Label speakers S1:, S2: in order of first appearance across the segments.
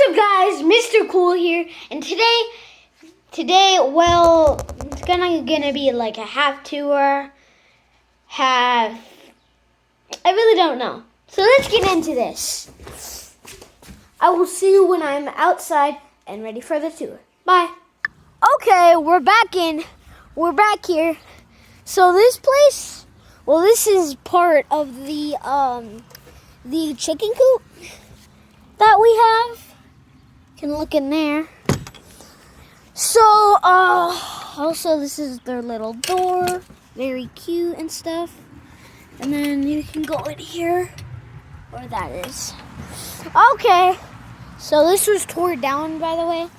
S1: What's up, guys? Mr. Cool here, and today, well, it's gonna be like a half tour, half. I really don't know. So let's get into this. I will see you when I'm outside and ready for the tour. Bye. Okay, we're back here. So this place, well, this is part of the chicken coop that we have. You can look in there. So, also this is their little door, very cute and stuff. And then you can go in here, where that is. Okay, so this was torn down, by the way.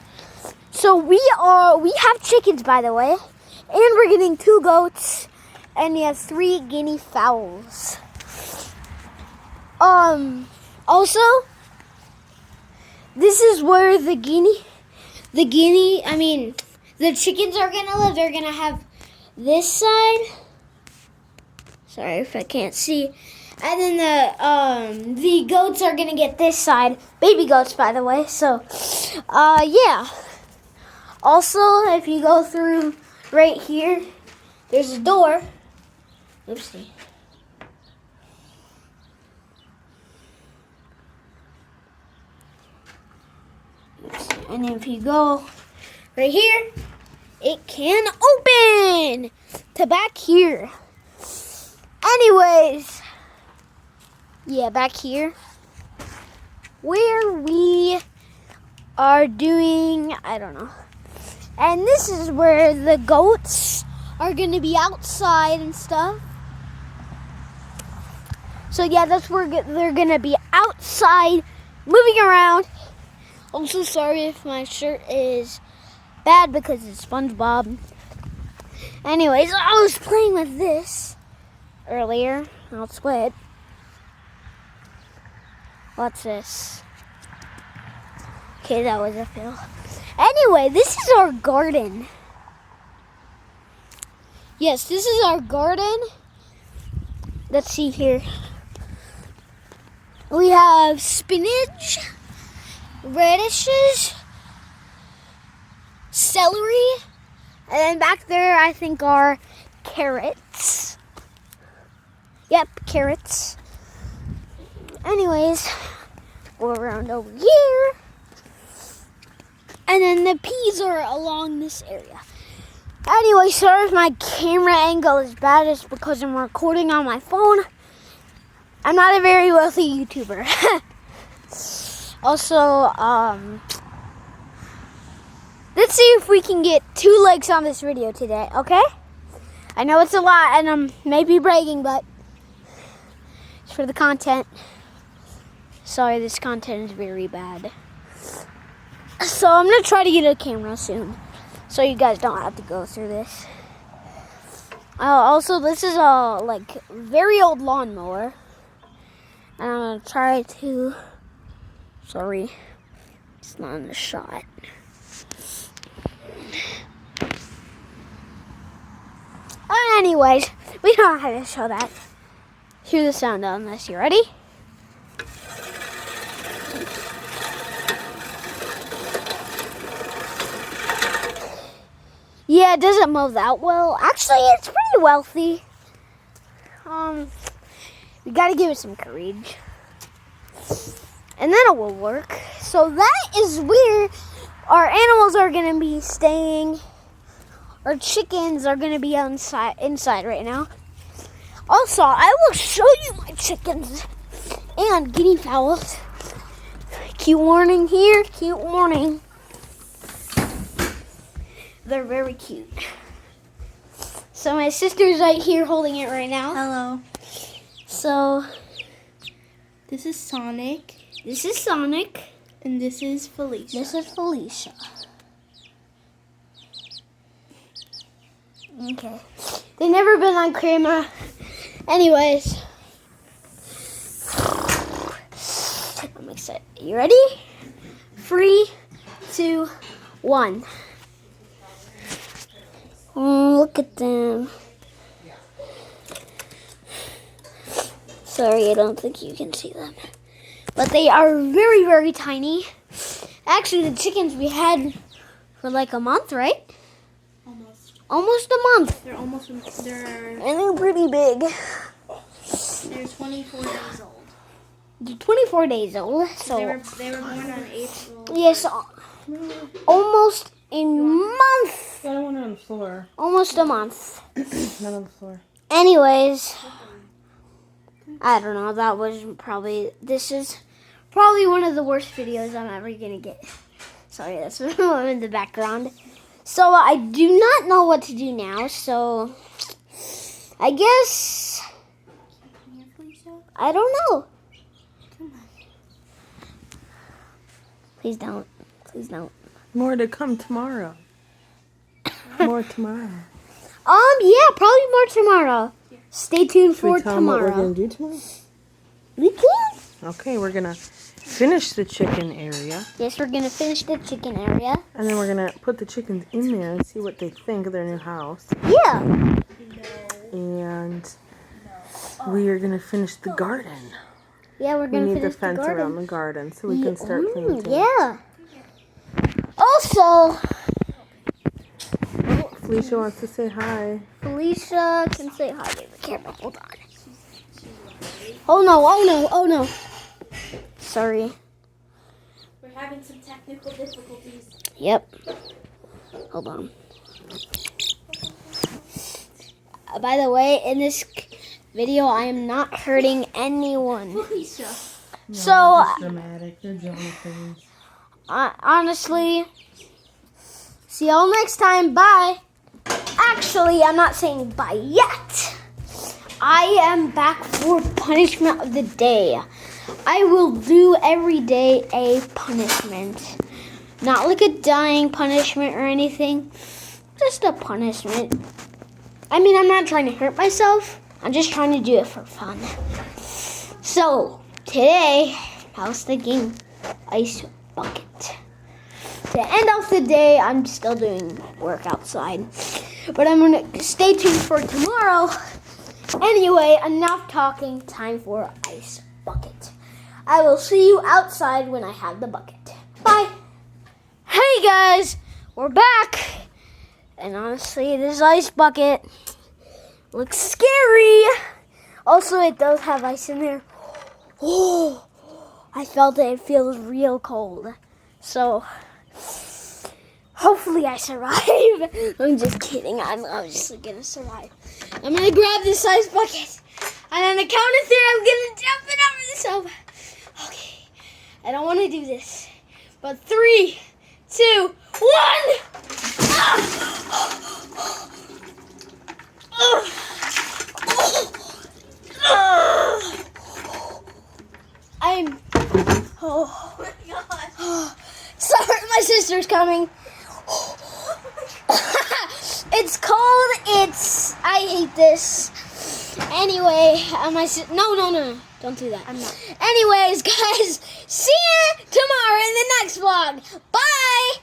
S1: So we have chickens, by the way, and we're getting 2 goats, and we have 3 guinea fowls. Also, this is where the chickens are gonna live. They're gonna have this side. Sorry if I can't see. And then the goats are gonna get this side. Baby goats, by the way. So, yeah. Also, if you go through right here, there's a door. Oopsie. And if you go right here, it can open to back here. Anyways, yeah, back here, where we are doing, I don't know. And this is where the goats are going to be outside and stuff. So yeah, that's where they're going to be outside, moving around. I'm so sorry if my shirt is bad because it's SpongeBob. Anyways, I was playing with this earlier. I'll split. What's this? Okay, that was a fail. Anyway, this is our garden. Yes, this is our garden. Let's see here. We have spinach, radishes, celery, and then back there I think are carrots. Yep, carrots. Anyways, go around over here. And then the peas are along this area. Anyway, sorry if my camera angle is bad. It's because I'm recording on my phone. I'm not a very wealthy YouTuber. Also, let's see if we can get 2 likes on this video today, okay? I know it's a lot and I'm maybe bragging, but it's for the content. Sorry, this content is very bad. So I'm going to try to get a camera soon, so you guys don't have to go through this. Also, this is a, very old lawnmower. And I'm going to try to... Sorry, it's not in the shot. Anyways, we don't have to show that. Hear the sound on this. You ready? Yeah, it doesn't mow that well. Actually, it's pretty wealthy. We gotta give it some courage. And then it will work. So that is where our animals are going to be staying. Our chickens are going to be inside right now. Also, I will show you my chickens and guinea fowls. Cute warning here, cute warning. They're very cute. So my sister's right here holding it right now.
S2: Hello.
S1: So,
S2: this is Sonic.
S1: This is Sonic.
S2: And this is Felicia.
S1: This is Felicia. Okay. They've never been on camera. Anyways. I'm excited. You ready? 3, 2, 1. Look at them. Sorry, I don't think you can see them. But they are very, very tiny. Actually, the chickens we had for like a month, right?
S2: Almost.
S1: Almost a month.
S2: They're almost. They're
S1: And they're pretty big.
S2: 24 days old.
S1: They're 24 days old. So
S2: They were born on April.
S1: yes, almost a month.
S3: I don't want it on the floor.
S1: Almost a month.
S3: Not on the floor.
S1: Anyways, I don't know. This is probably one of the worst videos I'm ever gonna get. Sorry, that's in the background. So I do not know what to do now. So I guess
S2: Here, Felicia.
S1: I don't know.
S2: Come on.
S1: Please don't. Please don't.
S3: More to come tomorrow. More tomorrow.
S1: Yeah, probably more tomorrow. Stay tuned
S3: Should we
S1: for
S3: tell them what we're
S1: tomorrow.
S3: going to do tomorrow?
S1: We can.
S3: Okay, we're going to finish the chicken area.
S1: Yes, we're gonna finish the chicken area.
S3: And then we're going to put the chickens in there and see what they think of their new house.
S1: Yeah.
S3: And we are going to finish the garden.
S1: Yeah, we're
S3: We
S1: gonna
S3: need the
S1: finish the
S3: fence
S1: garden.
S3: around the garden so we can start painting.
S1: Yeah. Also,
S3: Felicia wants to say hi.
S1: Felicia can say hi to the camera. Hold on. Oh no! Oh no! Oh no! Sorry.
S2: We're having some technical difficulties.
S1: Yep. Hold on. By the way, in this video, I am not hurting anyone.
S2: Felicia.
S1: So,
S3: Dramatic. They're Jonathan.
S1: honestly, see y'all next time. Bye. Actually, I'm not saying bye yet. I am back for punishment of the day. I will do every day a punishment. Not like a dying punishment or anything. Just a punishment. I mean, I'm not trying to hurt myself. I'm just trying to do it for fun. So, today, I was thinking ice bucket. To end off the day, I'm still doing work outside. But I'm going to stay tuned for tomorrow. Anyway, enough talking. Time for ice bucket. I will see you outside when I have the bucket. Bye. Hey guys, we're back. And honestly, this ice bucket looks scary. Also, it does have ice in there. Oh, I felt it. It feels real cold. So, hopefully I survive. I'm just kidding. I'm just gonna survive. I'm gonna grab this ice bucket. And on the count of 3, I'm gonna jump it over the sofa. Okay. I don't want to do this. But 3, 2, 1. Oh my god. Sorry, my sister's coming. I hate this. Anyway, no, don't do that.
S2: I'm not.
S1: Anyways, guys, see you tomorrow in the next vlog. Bye.